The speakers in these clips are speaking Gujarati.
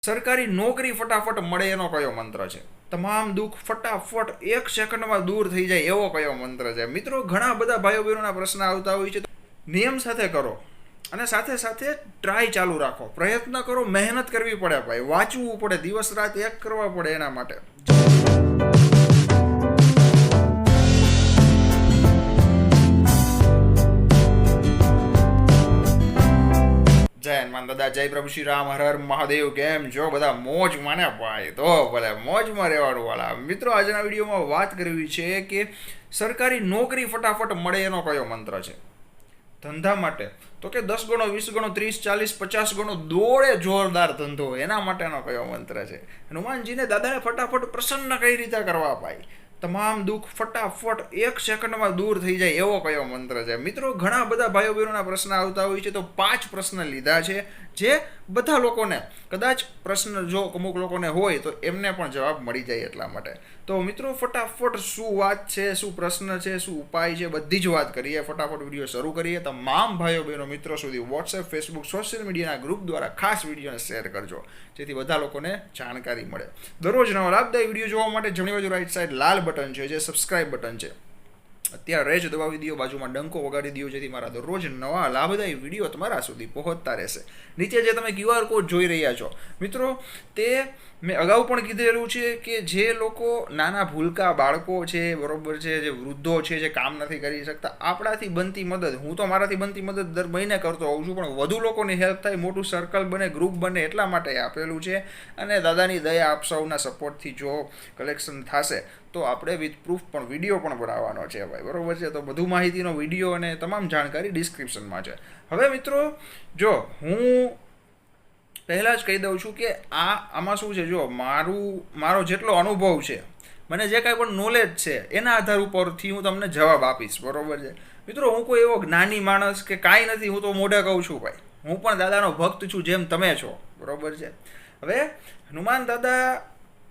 સરકારી નોકરી ફટાફટ મળે એનો કયો મંત્ર છે? તમામ દુઃખ ફટાફટ એક સેકન્ડમાં દૂર થઈ જાય એવો કયો મંત્ર છે? મિત્રો, ઘણા બધા ભાઈઓ બહેનોના પ્રશ્ન આવતા હોય છે. નિયમ સાથે કરો અને સાથે સાથે ટ્રાય ચાલુ રાખો, પ્રયત્ન કરો, મહેનત કરવી પડે ભાઈ, વાંચવું પડે, દિવસ રાત એક કરવા પડે એના માટે. જય હનુમાન દાદા, જય પ્રભુ શ્રી રામ, હર હર મહાદેવ. કેમ જો બધા? મોજ માને ભાઈ? તો ભલે મોજમાં રહેવાનું વાળા. મિત્રો, આજના વિડીયોમાં વાત કરવી છે કે સરકારી નોકરી ફટાફટ મળે એનો કયો મંત્ર છે? ધંધા માટે તો કે 10 ગણો, 20 ગણો, 30, 40, 50 ગણો દોડે જોરદાર ધંધો, એના માટેનો કયો મંત્ર છે? હનુમાનજીને દાદાને ફટાફટ પ્રસન્ન કઈ રીતે કરવા ભાઈ? તમામ દુઃખ ફટાફટ એક સેકન્ડમાં દૂર થઈ જાય એવો કયો મંત્ર છે? મિત્રો, ઘણા બધા ભાઈઓ બહેનોના પ્રશ્ન આવતા હોય છે, તો 5 પ્રશ્ન લીધા છે જે બધા લોકોને, કદાચ પ્રશ્ન જો અમુક લોકોને હોય તો એમને પણ જવાબ મળી જાય એટલા માટે. તો મિત્રો, ફટાફટ શું વાત છે, શું પ્રશ્ન છે, શું ઉપાય છે, બધી જ વાત કરીએ. ફટાફટ વિડીયો શરૂ કરીએ. તમામ ભાઈઓ બહેનો મિત્રો સુધી વોટ્સએપ, ફેસબુક, સોશિયલ મીડિયાના ગ્રુપ દ્વારા ખાસ વિડીયોને શેર કરજો, જેથી બધા લોકોને જાણકારી મળે. દરરોજ નવા લાભદાયી વિડીયો જોવા માટે જમણી બાજુ રાઈટ સાઈડ લાલ બટન છે, જે સબસ્ક્રાઇબ બટન છે, અત્યારે જ દબાવી દો, બાજુમાં ડંકો વગાડી દો, જેથી મારા દરરોજ નવા લાભદાયી વિડીયો તમારા સુધી પહોંચતા રહેશે. નીચે જે તમે QR કોડ જોઈ રહ્યા છો મિત્રો, તે મેં અગાઉ પણ કીધેલું છે કે જે લોકો નાના ભૂલકા બાળકો છે, બરોબર છે, જે વૃદ્ધો છે, જે કામ નથી કરી શકતા, આપણાથી બનતી મદદ, હું તો મારાથી બનતી મદદ દર મહિને કરતો હોઉં છું, પણ વધુ લોકોની હેલ્પ થાય, મોટું સર્કલ બને, ગ્રુપ બને, એટલા માટે આપેલું છે. અને દાદાની દયા, આપ સૌના સપોર્ટથી જો કલેક્શન થશે તો આપણે વિથ પ્રૂફ પણ વિડીયો પણ બનાવવાનો છે ભાઈ, બરોબર છે. તો બધું માહિતીનો વિડીયો અને તમામ જાણકારી ડિસ્ક્રિપ્શનમાં છે. હવે મિત્રો, જો હું પહેલાં જ કહી દઉં છું કે આમાં શું છે, જો મારો જેટલો અનુભવ છે, મને જે કાંઈ પણ નોલેજ છે, એના આધાર ઉપરથી હું તમને જવાબ આપીશ, બરોબર છે મિત્રો. હું કોઈ એવો જ્ઞાની માણસ કે કાંઈ નથી, હું તો મોઢે કહું છું ભાઈ, હું પણ દાદાનો ભક્ત છું, જેમ તમે છો, બરોબર છે. હવે હનુમાન દાદા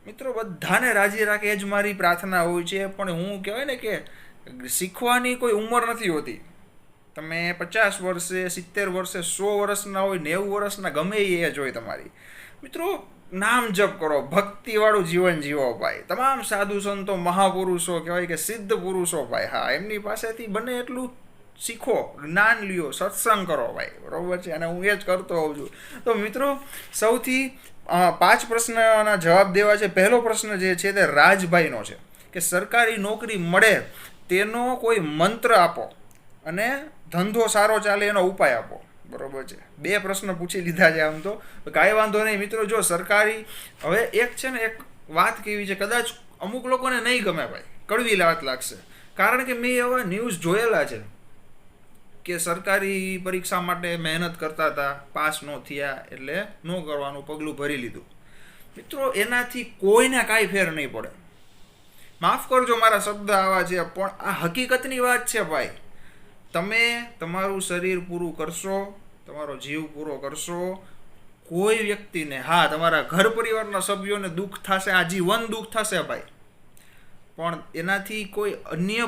મિત્રો બધાને રાજી રાખે, એ જ મારી પ્રાર્થના હોય છે. પણ હું કહેવાય ને કે શીખવાની કોઈ ઉંમર નથી હોતી. તમે 50 વર્ષે, 70 વર્ષે, 100 વર્ષના હોય, 90 વર્ષના, ગમે એ એજ હોય તમારી. મિત્રો, નામ જપ કરો, ભક્તિવાળું જીવન જીવો ભાઈ. તમામ સાધુ સંતો, મહાપુરુષો કહેવાય કે સિદ્ધ પુરુષો ભાઈ, હા, એમની પાસેથી બને એટલું શીખો, જ્ઞાન લ્યો, સત્સંગ કરો ભાઈ, બરોબર છે. અને હું એ જ કરતો હોઉં છું. તો મિત્રો, સૌથી 5 પ્રશ્નના જવાબ દેવા છે. પહેલો પ્રશ્ન જે છે તે રાજભાઈનો છે કે સરકારી નોકરી મળે તેનો કોઈ મંત્ર આપો અને ધંધો સારો ચાલે એનો ઉપાય આપો, બરોબર છે. 2 પ્રશ્ન પૂછી લીધા છે. આમ તો કાંઈ વાંધો નહીં મિત્રો. જો સરકારી, હવે એક છે ને, એક વાત કેવી છે, કદાચ અમુક લોકોને નહીં ગમે ભાઈ, કડવી વાત લાગશે, કારણ કે મેં એવા ન્યૂઝ જોયેલા છે કે સરકારી પરીક્ષા માટે મહેનત કરતા હતા, પાસ ન થયા એટલે ન કરવાનું પગલું ભરી લીધું. મિત્રો, એનાથી કોઈને કાંઈ ફેર નહીં પડે. માફ કરજો મારા શબ્દ આવા છે, પણ આ હકીકતની વાત છે ભાઈ. તમે તમારું શરીર પૂરું કરશો, તમારો જીવ પૂરો કરશો, કોઈ વ્યક્તિને, હા, તમારા ઘર પરિવારના સભ્યોને દુઃખ થશે, આજીવન દુઃખ થશે ભાઈ, પણ એનાથી કોઈ અન્ય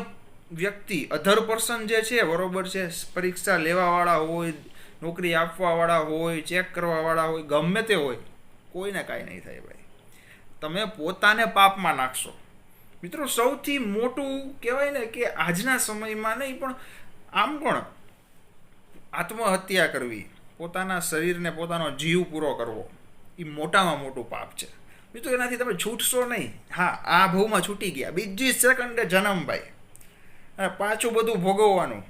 વ્યક્તિ, અધર પર્સન જે છે, બરોબર છે, પરીક્ષા લેવાવાળા હોય, નોકરી આપવાવાળા હોય, ચેક કરવાવાળા હોય, ગમે તે હોય, કોઈને કાંઈ નહીં થાય ભાઈ. તમે પોતાને પાપમાં નાખશો. મિત્રો, સૌથી મોટું કહેવાય ને કે આજના સમયમાં નહીં, પણ આમ પણ આત્મહત્યા કરવી, પોતાના શરીરને, પોતાનો જીવ પૂરો કરવો, એ મોટામાં મોટું પાપ છે મિત્રો. એનાથી તમે છૂટશો નહીં. હા, આ ભવમાં છૂટી ગયા, બીજી સેકન્ડે જન્મ ભાઈ, અને પાછું બધું ભોગવવાનું.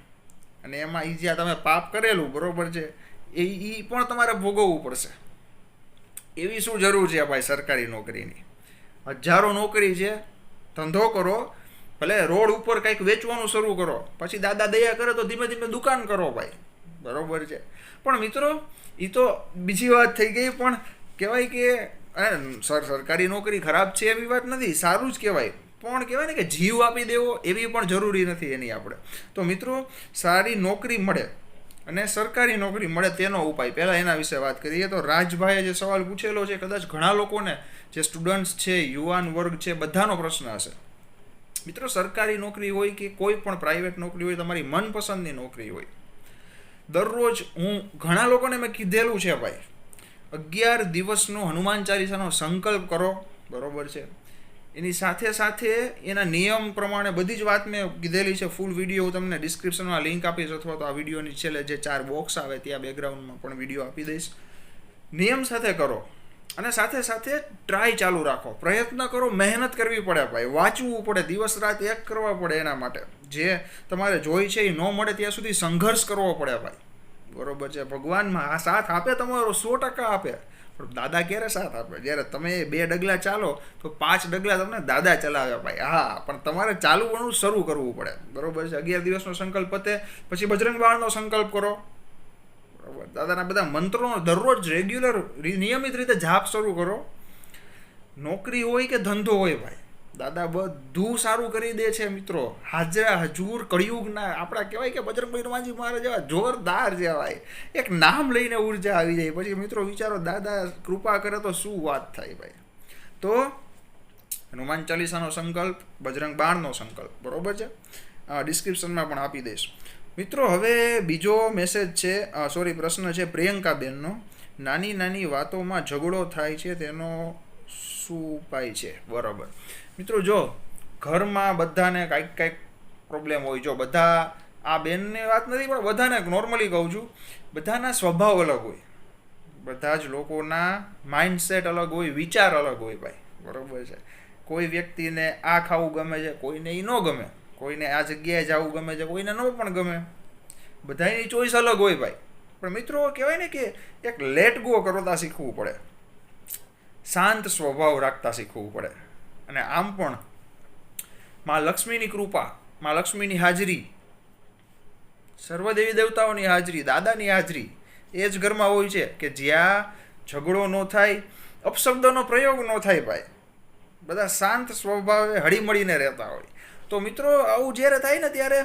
અને એમાં એ જ્યાં તમે પાપ કરેલું, બરોબર છે, એ પણ તમારે ભોગવવું પડશે. એવી શું જરૂર છે ભાઈ સરકારી નોકરીની? હજારો નોકરી છે, ધંધો કરો, ભલે રોડ ઉપર કંઈક વેચવાનું શરૂ કરો, પછી દાદા દયા કરે તો ધીમે ધીમે દુકાન કરો ભાઈ, બરોબર છે. પણ મિત્રો, એ તો બીજી વાત થઈ ગઈ. પણ કહેવાય કે સરકારી નોકરી ખરાબ છે એવી વાત નથી, સારું જ કહેવાય. પણ કહેવાય ને કે જીવ આપી દેવો એવી પણ જરૂરી નથી એની આપણે. તો મિત્રો, સારી નોકરી મળે અને સરકારી નોકરી મળે તેનો ઉપાય, પહેલાં એના વિશે વાત કરીએ. તો રાજભાઈએ જે સવાલ પૂછેલો છે, કદાચ ઘણા લોકોને, જે સ્ટુડન્ટ્સ છે, યુવાન વર્ગ છે, બધાનો પ્રશ્ન હશે. મિત્રો, સરકારી નોકરી હોય કે કોઈ પણ પ્રાઇવેટ નોકરી હોય, તમારી મનપસંદની નોકરી હોય, દરરોજ હું ઘણા લોકોને મેં કીધેલું છે ભાઈ, 11 દિવસનો હનુમાન ચાલીસાનો સંકલ્પ કરો, બરોબર છે. એની સાથે સાથે એના નિયમ પ્રમાણે બધી જ વાત મેં કીધેલી છે. ફૂલ વિડીયો હું તમને ડિસ્ક્રિપ્શનમાં લિંક આપીશ, અથવા તો આ વિડીયોની છેલ્લે જે 4 બોક્સ આવે ત્યાં બેકગ્રાઉન્ડમાં પણ વિડીયો આપી દઈશ. નિયમ સાથે કરો અને સાથે સાથે ટ્રાય ચાલુ રાખો, પ્રયત્ન કરો. મહેનત કરવી પડે ભાઈ, વાંચવું પડે, દિવસ રાત એક કરવા પડે. એના માટે જે તમારે જોઈ છે એ ન મળે ત્યાં સુધી સંઘર્ષ કરવો પડે ભાઈ, બરોબર છે. ભગવાનમાં આ સાથ આપે તમારો, 100% આપે. પણ દાદા ક્યારે સાથ આપે? જ્યારે તમે 2 ડગલા ચાલો તો 5 ડગલા તમને દાદા ચલાવે ભાઈ. હા, પણ તમારે ચાલવાનું શરૂ કરવું પડે, બરોબર છે. 11 દિવસનો સંકલ્પ પતે પછી બજરંગ બાણનો સંકલ્પ કરો, બરોબર. દાદાના બધા મંત્રોનો દરરોજ રેગ્યુલર નિયમિત રીતે જાપ શરૂ કરો. નોકરી હોય કે ધંધો હોય ભાઈ, દાદા બધું સારું કરી દે છે મિત્રો. હાજરા હજુર કળિયુગના આપણા કહેવાય કે બજરંગભાઈ હનુમાનજી મહારાજ જેવા જોરદાર જેવાય, એક નામ લઈને ઉર્જા આવી જાય. પછી મિત્રો વિચારો, દાદા કૃપા કરે તો શું વાત થાય ભાઈ. તો હનુમાન ચાલીસાનો સંકલ્પ, બજરંગ બાણનો સંકલ્પ, બરોબર છે. ડિસ્ક્રિપ્શનમાં પણ આપી દઈશ મિત્રો. હવે બીજો મેસેજ છે, પ્રશ્ન છે પ્રિયંકાબેનનો. નાની નાની વાતોમાં ઝઘડો થાય છે, તેનો શું ઉપાય છે? બરાબર મિત્રો, જો ઘરમાં બધાને કાંઈક પ્રોબ્લેમ હોય, જો બધા, આ બેનની વાત નથી પણ બધાને નોર્મલી કહું છું, બધાના સ્વભાવ અલગ હોય, બધા જ લોકોના માઇન્ડસેટ અલગ હોય, વિચાર અલગ હોય ભાઈ, બરાબર છે. કોઈ વ્યક્તિને આ ખાવું ગમે છે, કોઈને એ ન ગમે, કોઈને આ જગ્યાએ જવું ગમે છે, કોઈને ન પણ ગમે. બધાની ચોઈસ અલગ હોય ભાઈ. પણ મિત્રો કહેવાય ને કે એક લેટ ગો કરતા શીખવું પડે, શાંત સ્વભાવ રાખતા શીખવું પડે. અને આમ પણ માં લક્ષ્મીની કૃપા, માં લક્ષ્મીની હાજરી, સર્વદેવી દેવતાઓની હાજરી, દાદાની હાજરી એ જ ઘરમાં હોય છે કે જ્યાં ઝઘડો ન થાય, અપશબ્દોનો પ્રયોગ ન થાય ભાઈ. બધા શાંત સ્વભાવે હળીમળીને રહેતા હોય. તો મિત્રો આવું જ્યારે થાય ને ત્યારે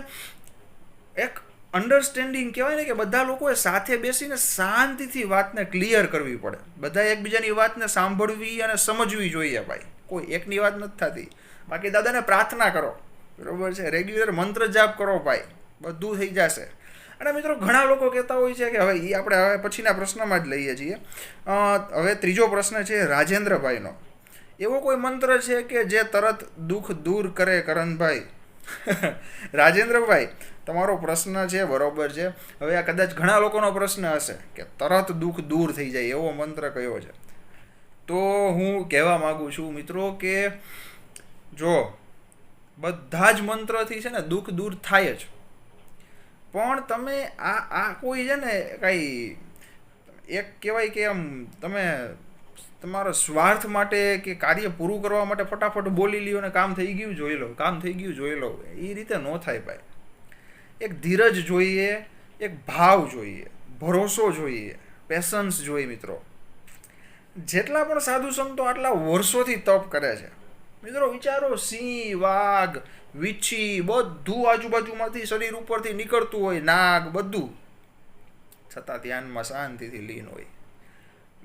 એક અન્ડરસ્ટેન્ડિંગ કહેવાય ને કે બધા લોકોએ સાથે બેસીને શાંતિથી વાતને ક્લિયર કરવી પડે. બધા એકબીજાની વાતને સાંભળવી અને સમજવી જોઈએ ભાઈ. કોઈ એકની વાત નથી થતી. બાકી દાદાને પ્રાર્થના કરો, બરોબર છે. રેગ્યુલર મંત્ર જાપ કરો ભાઈ, બધું થઈ જશે. અને મિત્રો ઘણા લોકો કહેતા હોય છે કે હવે એ આપણે હવે પછીના પ્રશ્નમાં જ લઈએ છીએ. હવે ત્રીજો પ્રશ્ન છે રાજેન્દ્રભાઈનો. એવો કોઈ મંત્ર છે કે જે તરત દુઃખ દૂર કરે કરણભાઈ? રાજેન્દ્રભાઈ, તમારો પ્રશ્ન છે બરોબર છે. હવે આ કદાચ ઘણા લોકોનો પ્રશ્ન હશે કે તરત દુઃખ દૂર થઈ જાય એવો મંત્ર કયો છે? તો હું કહેવા માગું છું મિત્રો કે જો બધા જ મંત્રથી છે ને દુઃખ દૂર થાય જ, પણ તમે આ કોઈ છે ને કાંઈ એક કહેવાય કે આમ તમે તમારા સ્વાર્થ માટે કે કાર્ય પૂરું કરવા માટે ફટાફટ બોલી લ્યો ને કામ થઈ ગયું જોઈ લો, કામ થઈ ગયું જોઈ લો, એ રીતે ન થાય ભાઈ. એક ધીરજ જોઈએ, એક ભાવ જોઈએ, ભરોસો જોઈએ, પેશન્સ જોઈએ મિત્રો. જેટલા પણ સાધુ સંતો આટલા વર્ષોથી તપ કરે છે મિત્રો, વિચારો, સિંહ, વાઘ, વીછી બધું આજુબાજુમાંથી શરીર ઉપરથી નીકળતું હોય, નાગ બધું, છતાં ધ્યાનમાં શાંતિથી લીન હોય.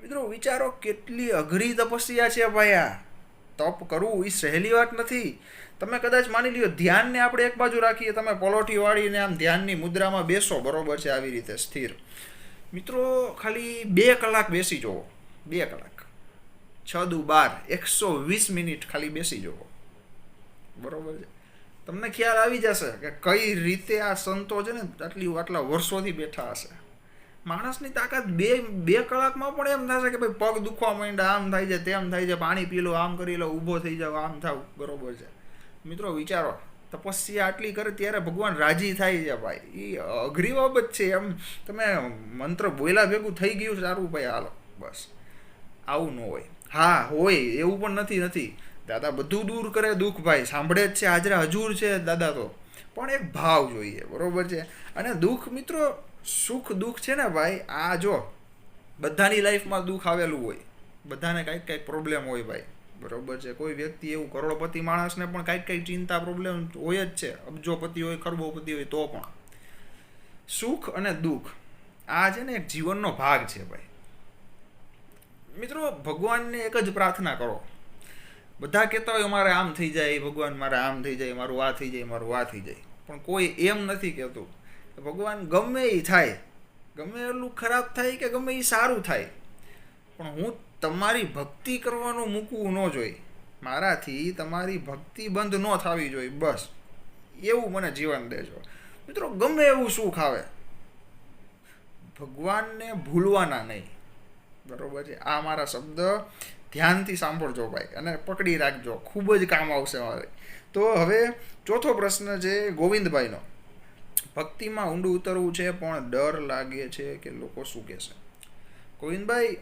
મિત્રો વિચારો કેટલી અઘરી તપસ્યા છે ભાઈ. આ તપ કરવું એ સહેલી વાત નથી. તમે કદાચ માની લ્યો ધ્યાનને આપણે એક બાજુ રાખીએ, તમે પલોઠી વાળીને આમ ધ્યાનની મુદ્રામાં બેસો, બરોબર છે, આવી રીતે સ્થિર. મિત્રો ખાલી 2 કલાક બેસી જુઓ, 2 કલાક, 6 દુ 12, 120 મિનિટ ખાલી બેસી જુઓ, બરોબર છે. તમને ખ્યાલ આવી જશે કે કઈ રીતે આ સંતો છે ને આટલા વર્ષોથી બેઠા હશે. માણસની તાકાત 2 કલાકમાં પણ એમ થશે કે ભાઈ પગ દુખવા માંડ્યા, આમ થાય છે, તેમ થાય છે, પાણી પી લો, આમ કરી લો, ઊભો થઈ જાવ, આમ થાવ, બરોબર છે. મિત્રો વિચારો, તપસ્યા આટલી કરે ત્યારે ભગવાન રાજી થાય છે ભાઈ. એ અઘરી બાબત છે. એમ તમે મંત્ર બોલ્યા ભેગું થઈ ગયું સારું ભાઈ, હાલો બસ, આવું ન હોય. હા હોય એવું પણ નથી. દાદા બધું દૂર કરે દુઃખ ભાઈ, સાંભળે જ છે, હાજરા હજુર છે દાદા. તો પણ એક ભાવ જોઈએ, બરોબર છે. અને દુઃખ મિત્રો, સુખ દુઃખ છે ને ભાઈ, આ જો બધાની લાઈફમાં દુઃખ આવેલું હોય, બધાને કાંઈક પ્રોબ્લેમ હોય ભાઈ, બરોબર છે. કોઈ વ્યક્તિ એવું કરોડપતિ માણસને પણ કાંઈક ચિંતા પ્રોબ્લેમ હોય જ છે. અબજોપતિ હોય, ખરબોપતિ હોય, તો પણ સુખ અને દુઃખ આ છે ને એક જીવનનો ભાગ છે ભાઈ. મિત્રો ભગવાનને એક જ પ્રાર્થના કરો. બધા કહેતા હોય અમારે આમ થઈ જાય ભગવાન, મારે આમ થઈ જાય, મારું આ થઈ જાય, મારું આ થઈ જાય. પણ કોઈ એમ નથી કહેતું ભગવાન ગમે એ થાય, ગમે એટલું ખરાબ થાય કે ગમે એ સારું થાય, પણ હું તમારી ભક્તિ કરવાનું મૂકવું ન જોઈએ, મારાથી તમારી ભક્તિ બંધ ન થવી જોઈએ, બસ એવું મને જીવન દેજો. મિત્રો ગમે એવું સુખ આવે, ભગવાનને ભૂલવાના નહીં. બરોબર છે? આ મારા શબ્દ ધ્યાનથી સાંભળજો ભાઈ, અને પકડી રાખજો, ખૂબ જ કામ આવશે મારે. તો હવે ચોથો પ્રશ્ન છે ગોવિંદભાઈનો. ભક્તિમાં ઊંડું ઉતરવું છે પણ ડર લાગે છે કે લોકો શું કહેશે. ગોવિંદભાઈ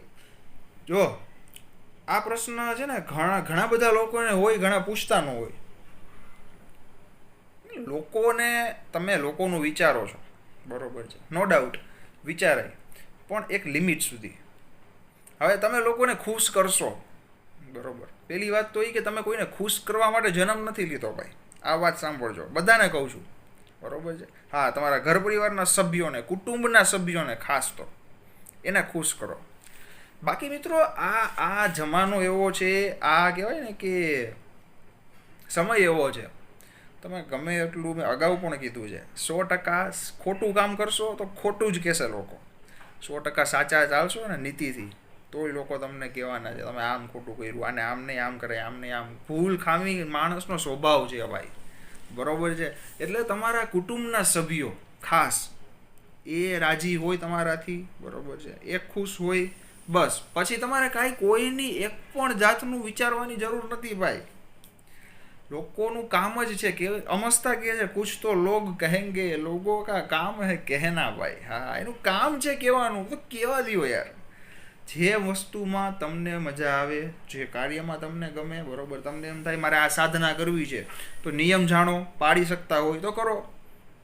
જો આ પ્રશ્ન છે ને ઘણા બધા લોકોને હોય, ઘણા પૂછતા ન હોય. તમે લોકોનું વિચારો છો, બરોબર છે, નો ડાઉટ વિચારાય, પણ એક લિમિટ સુધી. હવે તમે લોકોને ખુશ કરશો, બરોબર, પહેલી વાત તો એ કે તમે કોઈને ખુશ કરવા માટે જન્મ નથી લીધો ભાઈ. આ વાત સાંભળજો, બધાને કહું છું, બરોબર છે. હા, તમારા ઘર પરિવારના સભ્યોને, કુટુંબના સભ્યોને ખાસ તો એને ખુશ કરો. બાકી મિત્રો આ જમાનો એવો છે, આ કહેવાય ને કે સમય એવો છે, તમે ગમે એટલું, મેં અગાઉ પણ કીધું છે, 100% ખોટું કામ કરશો તો ખોટું જ કહેશે લોકો. 100% સાચા ચાલશો ને નીતિથી, તોય લોકો તમને કહેવાના છે તમે આમ ખોટું કર્યું, આને આમ નહીં આમ કરે, આમ નહીં આમ. ભૂલ ખામી માણસનો સ્વભાવ છે ભાઈ, બરોબર છે. એટલે તમારા કુટુંબના સભ્યો ખાસ એ રાજી હોય તમારાથી, બરોબર છે, એ ખુશ હોય, બસ. પછી તમારે કાંઈ કોઈની એક પણ જાતનું વિચારવાની જરૂર નથી ભાઈ. લોકોનું કામ જ છે કે અમસ્તા કહે છે, કુછ તો લોગ કહેંગે, લોગો કા કામ હે કહેના ભાઈ. હા, એનું કામ છે કહેવાનું, તો કહેવા દો યાર. જે વસ્તુમાં તમને મજા આવે, જે કાર્યમાં તમને ગમે, બરોબર, તમને એમ થાય મારે આ સાધના કરવી છે, તો નિયમ જાણો, પાડી શકતા હોય તો કરો.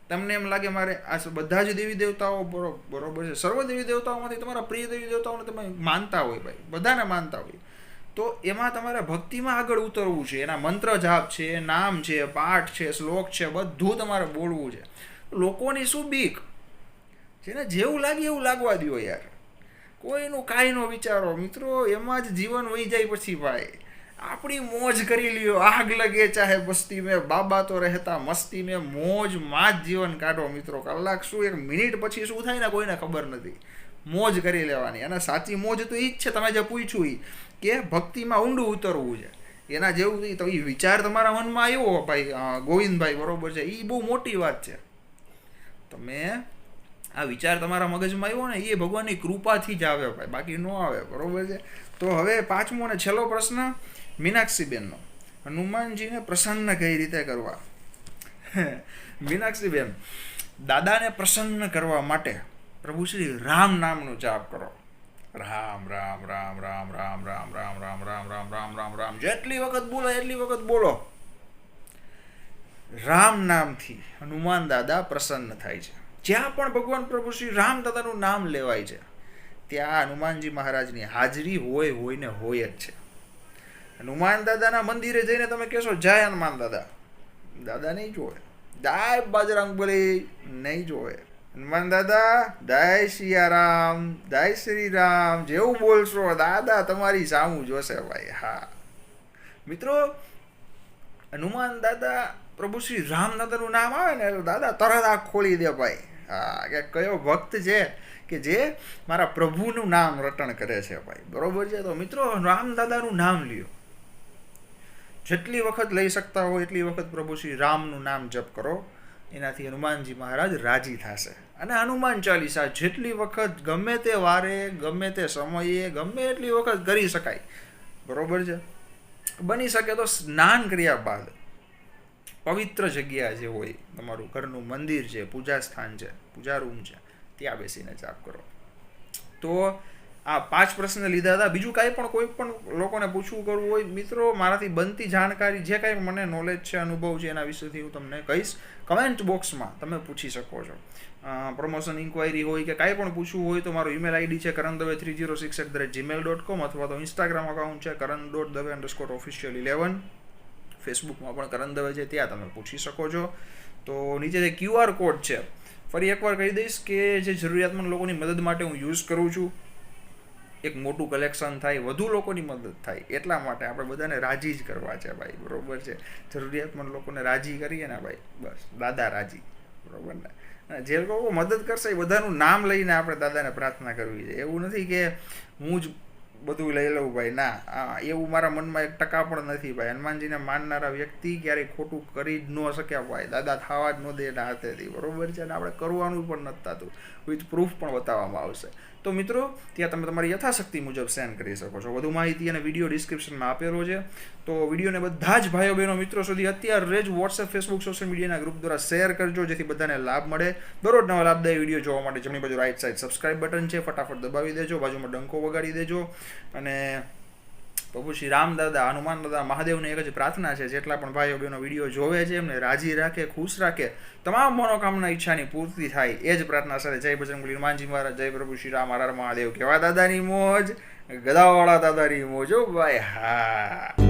તમને એમ લાગે મારે આ બધા જ દેવી દેવતાઓ, બરોબર છે, સર્વ દેવી દેવતાઓમાંથી તમારા પ્રિય દેવી દેવતાઓને તમે માનતા હોય ભાઈ, બધાને માનતા હોય, તો એમાં તમારે ભક્તિમાં આગળ ઉતરવું છે. એના મંત્ર જાપ છે, નામ છે, પાઠ છે, શ્લોક છે, બધું તમારે બોલવું છે. લોકોની શું બીક, જેને જેવું લાગે એવું લાગવા દો યાર. કોઈનું કાંઈ ન વિચારો મિત્રો, એમાં જ જીવન વહી જાય પછી ભાઈ. આપણી મોજ કરી લ્યો, આગ લગે ચાહે બસ્તી મેં, બાબા તો રહેતા મસ્તી મેં, મોજમાં જ જીવન કાઢો મિત્રો. કલાક શું, એક મિનિટ પછી શું થાય ને કોઈને ખબર નથી. મોજ કરી લેવાની, અને સાચી મોજ તો એ જ છે, તમે જે પૂછ્યું એ કે ભક્તિમાં ઊંડું ઉતરવું છે, એના જેવું. તો એ વિચાર તમારા મનમાં આવ્યો ભાઈ ગોવિંદભાઈ, બરોબર છે, એ બહુ મોટી વાત છે. તમે આ વિચાર તમારા મગજમાં આવ્યો ને, એ ભગવાનની કૃપાથી જ આવે ભાઈ, બાકી ન આવે, બરોબર છે. તો હવે પાંચમો અને છેલ્લો પ્રશ્ન મીનાક્ષીબેનનો. હનુમાનજીને પ્રસન્ન કઈ રીતે કરવા. મીનાક્ષીબેન, દાદાને પ્રસન્ન કરવા માટે પ્રભુ શ્રી રામ નામનો જાપ કરો. રામ રામ રામ રામ રામ રામ રામ રામ રામ રામ રામ રામ રામ, જેટલી વખત બોલો એટલી વખત બોલો. રામ નામથી હનુમાન દાદા પ્રસન્ન થાય છે. જ્યાં પણ ભગવાન પ્રભુ શ્રી રામ દાદાનું નામ લેવાય છે, ત્યાં હનુમાનજી મહારાજની હાજરી હોય ને હોય જ છે. હનુમાન દાદાના મંદિરે જઈને તમે કહેશો જય હનુમાન દાદા, દાદા નહીં જોવે. જય બજરંગબલી નહીં જોવે. હનુમાન દાદા જય સિયારામ, જય શ્રી રામ જેવું બોલશો, દાદા તમારી સામું જોશે ભાઈ. હા મિત્રો, હનુમાન દાદા, પ્રભુ શ્રી રામ દાદાનું નામ આવે ને એટલે દાદા તરત આંખ ખોલી દે ભાઈ. હા, કે કયો ભક્ત છે કે જે મારા પ્રભુનું નામ રટણ કરે છે ભાઈ, બરોબર છે. તો મિત્રો, રામ દાદાનું નામ લ્યો, જેટલી વખત લઈ શકતા હોય એટલી વખત પ્રભુ શ્રી રામનું નામ જપ કરો. એનાથી હનુમાનજી મહારાજ રાજી થશે. અને હનુમાન ચાલીસા જેટલી વખત ગમે તે વારે, ગમે તે સમયે, ગમે એટલી વખત કરી શકાય, બરોબર છે. બની શકે તો સ્નાન કર્યા બાદ પવિત્ર જગ્યા જે હોય, તમારું ઘરનું મંદિર છે, પૂજા સ્થાન છે, પૂજા રૂમ છે, ત્યાં બેસીને જાપ કરો. તો આ 5 પ્રશ્ન લીધા હતા. બીજું કાંઈ પણ કોઈ પણ લોકોને પૂછવું કરવું હોય મિત્રો, મારાથી બનતી જાણકારી જે કાંઈ મને નોલેજ છે, અનુભવ છે, એના વિશેથી હું તમને કહીશ. કમેન્ટ બોક્સમાં તમે પૂછી શકો છો. પ્રમોશન ઇન્ક્વાયરી હોય કે કાંઈ પણ પૂછવું હોય તો મારો ઈમેલ આઈડી છે karan.dave306@gmail.com, અથવા તો ઇન્સ્ટાગ્રામ અકાઉન્ટ છે karan.dave_official11. ફેસબુકમાં પણ કરણ દવે છે, ત્યાં તમે પૂછી શકો છો. તો નીચે જે QR કોડ છે, ફરી એકવાર કહી દઈશ કે જે જરૂરિયાતમંદ લોકોની મદદ માટે હું યુઝ કરું છું. એક મોટું કલેક્શન થાય, વધુ લોકોની મદદ થાય, એટલા માટે આપણે બધાને રાજી જ કરવા છે ભાઈ, બરોબર છે. જરૂરિયાતમંદ લોકોને રાજી કરીએ ને ભાઈ, બસ દાદા રાજી, બરોબર ને. જે લોકો મદદ કરશે એ બધાનું નામ લઈને આપણે દાદાને પ્રાર્થના કરવી છે. એવું નથી કે હું જ બધું લઈ લઉં ભાઈ, ના, એવું મારા મનમાં 1% પણ નથી ભાઈ. હનુમાનજીને માનનારા વ્યક્તિ ક્યારેય ખોટું કરી જ ન શક્યા ભાઈ. દાદા થવા જ ન દે એના હાથેથી, બરોબર છે. અને આપણે કરવાનું પણ નથી થતું, વિથ પ્રૂફ પણ બતાવવામાં આવશે. તો મિત્રો, ત્યાં તમે તમારી યથાશક્તિ મુજબ સેન્ડ કરી શકો છો. વધુ માહિતી અને વિડીયો ડિસ્ક્રિપ્શનમાં આપેલો છે. તો વિડીયોને બધા જ ભાઈઓ બહેનો મિત્રો સુધી અત્યારે જ વોટ્સએપ, ફેસબુક, સોશિયલ મીડિયાના ગ્રુપ દ્વારા શેર કરજો, જેથી બધાને લાભ મળે. દરરોજ નવા લાભદાયી વિડીયો જોવા માટે જમણી બાજુ રાઈટ સાઈડ સબસ્ક્રાઇબ બટન છે, ફટાફટ દબાવી દેજો, બાજુમાં ડંકો વગાડી દેજો. અને પ્રભુ શ્રી રામ દાદા, હનુમાન દાદા, મહાદેવને એક જ પ્રાર્થના છે, જેટલા પણ ભાઈઓ બહેનો વિડીયો જોવે છે એમને રાજી રાખે, ખુશ રાખે, તમામ મનોકામના ઈચ્છાની પૂર્તિ થાય, એ જ પ્રાર્થના સાથે જય બજરંગબલી હનુમાનજી મહારાજ, જય પ્રભુ શ્રી રામ, હર હર મહાદેવ. કેવા દાદાની મોજ, ગદાવાળા દાદાની મોજ, ભાઈ. હા.